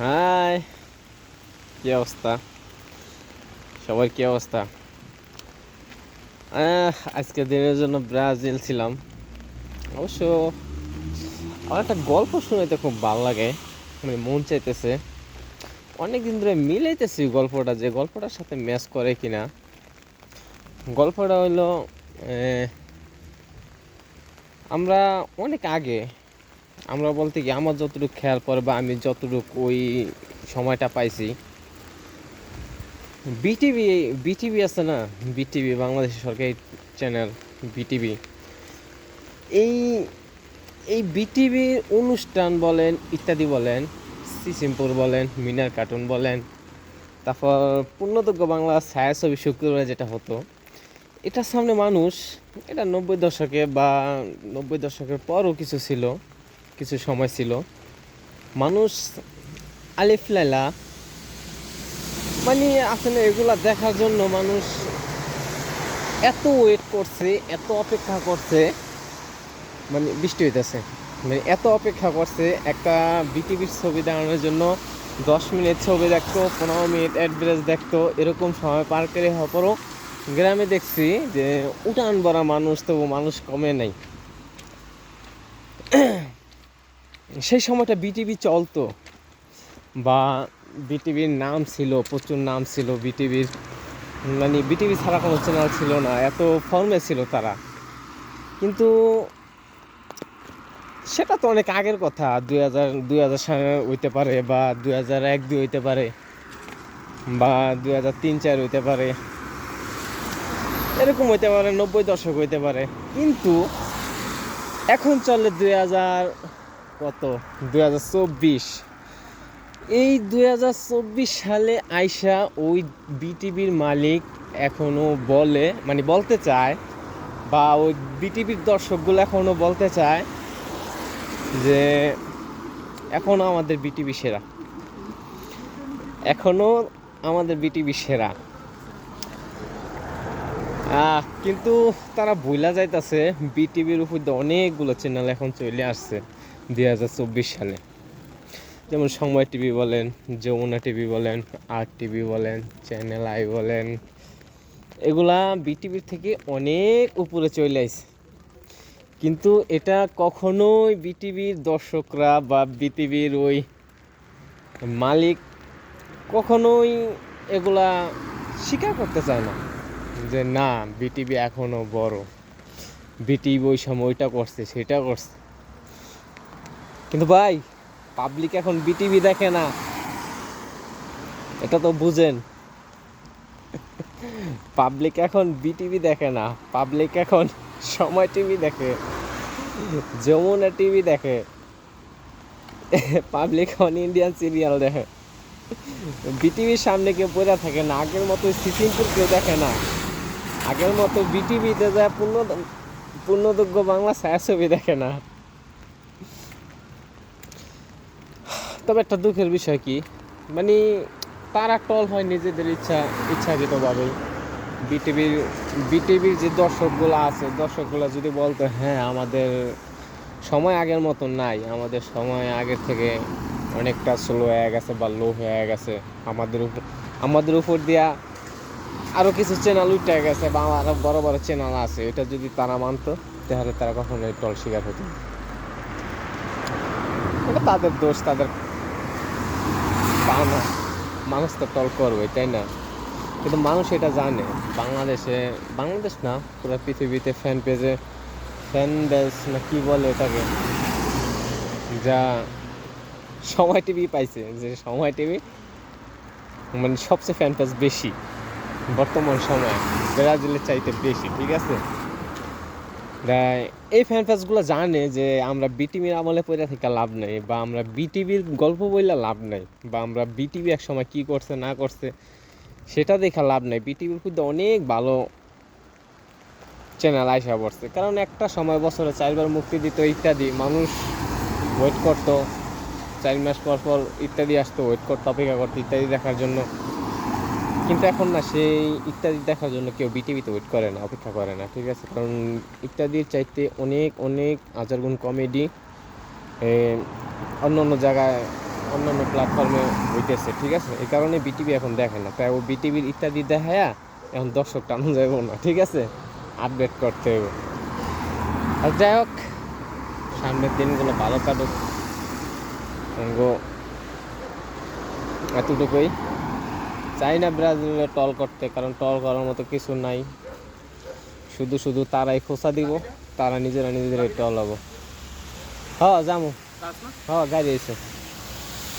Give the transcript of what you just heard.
High, কি অবস্থা? সবার কি অবস্থা? আজকে দিনের জন্য ব্রাজিল ছিলাম। অবশ্য আমার একটা গল্প শুনাইতে খুব ভালো লাগে, মানে মন চাইতেছে। অনেকদিন ধরে মিলাইতেছি গল্পটা, যে গল্পটার সাথে ম্যাচ করে কিনা। গল্পটা হইলো, আমরা অনেক আগে, আমরা বলতে কি আমার যতটুকু খেয়াল পড়ে বা আমি যতটুকু ওই সময়টা পাইছি, বিটিভি বিটিভি আছে না, বিটিভি বাংলাদেশের সরকারি চ্যানেল বিটিভি। এই এই বিটিভির অনুষ্ঠান বলেন, ইত্যাদি বলেন, সিসিমপুর বলেন, মিনার কার্টুন বলেন, তারপর পূর্ণদৈর্ঘ্য বাংলা ছায়াছবি শুক্রবারে যেটা হতো, এটার সামনে মানুষ, এটা 90 দশকে বা 90 দশকের পরও কিছু ছিল, কিছু সময় ছিল, মানুষ আলিফ লাইলা, মানে আসলে এগুলা দেখার জন্য মানুষ এত ওয়েট করছে, এত অপেক্ষা করছে, মানে বৃষ্টি হইতেছে, মানে এত অপেক্ষা করছে একটা বিটিভির ছবি দেখানোর জন্য। 10 মিনিট ছবি দেখতো, 15 মিনিট অ্যাডভারেজ দেখতো, এরকম সময় পার করে হওয়ার পরও গ্রামে দেখছি যে উঠান ভরা মানুষ, তবু মানুষ কমে নাই। সেই সময়টা বিটিভি চলতো, বা বিটিভির নাম ছিল, প্রচুর নাম ছিল বিটিভির, মানে বিটিভি ছাড়া কোনো চ্যানেল ছিল না, এত ফর্মে ছিল তারা। কিন্তু সেটা তো অনেক আগের কথা, 2000 সালে হইতে পারে, বা 2001-2 হইতে পারে, বা 2003-4 হইতে পারে, এরকম হইতে পারে, 90 দশক হইতে পারে। কিন্তু এখন চলে 2000 কত, 2024। এই 2024 সালে আইসা ওই বিটিভির মালিক এখনো বলে, মানে বলতে চায়, বা ওই বিটিভির দর্শকগুলো এখনো বলতে চায় যে এখনো আমাদের বিটিভি সেরা, এখনো আমাদের বিটিভি সেরা। কিন্তু তারা ভুলা যাইতেছে বিটিভির উপর দিয়ে অনেকগুলো চ্যানেল এখন চলে আসছে 2024 সালে। যেমন সময় টিভি বলেন, যমুনা টিভি বলেন, আর টিভি বলেন, চ্যানেল আই বলেন, এগুলা বিটিভির থেকে অনেক উপরে চলে আসছে। কিন্তু এটা কখনোই বিটিভির দর্শকরা বা বিটিভির ওই মালিক কখনোই এগুলা স্বীকার করতে চায় না, যে না বিটিভি এখনও বড়, বিটিভি ওই সময় ওইটা করছে সেটা করছে। কিন্তু ভাই, পাবলিক এখন বিটিভি দেখে না, এটা তো বুঝেন। পাবলিক এখন বিটিভি দেখে না, পাবলিক এখন সময় টিভি দেখে, যমুনা টিভি দেখে, পাবলিক এখন ইন্ডিয়ান সিরিয়াল দেখে। বিটিভির সামনে কেউ পড়ে থাকে না, আগের মতো সিসিমপুর কেউ দেখে না, আগের মতো বিটিভিতে যায় পূর্ণদৈর্ঘ্য বাংলা ছায়াছবি দেখে না। তবে একটা দুঃখের বিষয় কি, মানে তারা টল হয় নিজেদের ইচ্ছাকৃতভাবেই। বিটিভির বিটিভির যে দর্শকগুলো আছে, দর্শকগুলো যদি বলতো হ্যাঁ আমাদের সময় আগের মতো নাই, আমাদের সময় আগের থেকে অনেকটা স্লো হয়ে গেছে বা লো হয়ে গেছে, আমাদের উপর দিয়া আরও কিছু চ্যানেল উঠে গেছে বা আরও বড় বড় চ্যানেল আছে, এটা যদি তারা মানতো তাহলে তারা কখনোই টল শিকার হতো। এটা তাদের দোষ, তাদের পা না, মানুষ তো টল করবে, তাই না? কিন্তু মানুষ এটা জানে, বাংলাদেশ না, পুরো পৃথিবীতে ফ্যান বেস না কি বলে ওটাকে, যা সময় টিভি পাইছে, যে সময় টিভি মানে সবচেয়ে ফ্যান পেজ বেশি বর্তমান সময়ে, ব্রাজিলের চাইতে বেশি, ঠিক আছে? এই ফ্যান পেজগুলো জানে যে আমরা বিটিভির আমলে পড়ে থেকে লাভ নেই, বা আমরা বিটিভির গল্প বইলে লাভ নেই, বা আমরা বিটিভি এক সময় কী করছে না করছে সেটা দেখা লাভ নেই। বিটিভির মধ্যে অনেক ভালো চ্যানেল আইসা পড়ছে, কারণ একটা সময় বছরে 4বার মুক্তি দিত ইত্যাদি, মানুষ ওয়েট করতো, 4 মাস পর পর ইত্যাদি আসতো, ওয়েট করতো, অপেক্ষা করতো ইত্যাদি দেখার জন্য। কিন্তু এখন না, সেই ইত্যাদি দেখার জন্য কেউ বিটিভিতে ওয়েট করে না, অপেক্ষা করে না, ঠিক আছে? কারণ ইত্যাদির চাইতে অনেক অনেক হাজার গুণ কমেডি অন্য অন্য জায়গায় অন্যান্য প্ল্যাটফর্মে হইতেছে, ঠিক আছে? এই কারণে বিটিভি এখন দেখে না, তাই ও বিটিভির ইত্যাদি দেখায়া এখন দর্শক টানো যাইব না, ঠিক আছে? আপডেট করতে হবে। আর যাই হোক, সামনের দিনগুলো ভালো কাটুক, এতটুকুই। চাই না ব্রাজিলে টল করতে, কারণ টল করার মতো কিছু নাই। শুধু শুধু তারাই খোঁচা দিব, তারা নিজেরা নিজেরাই টল হবো। হ যামু, হ গাড়ি এসে।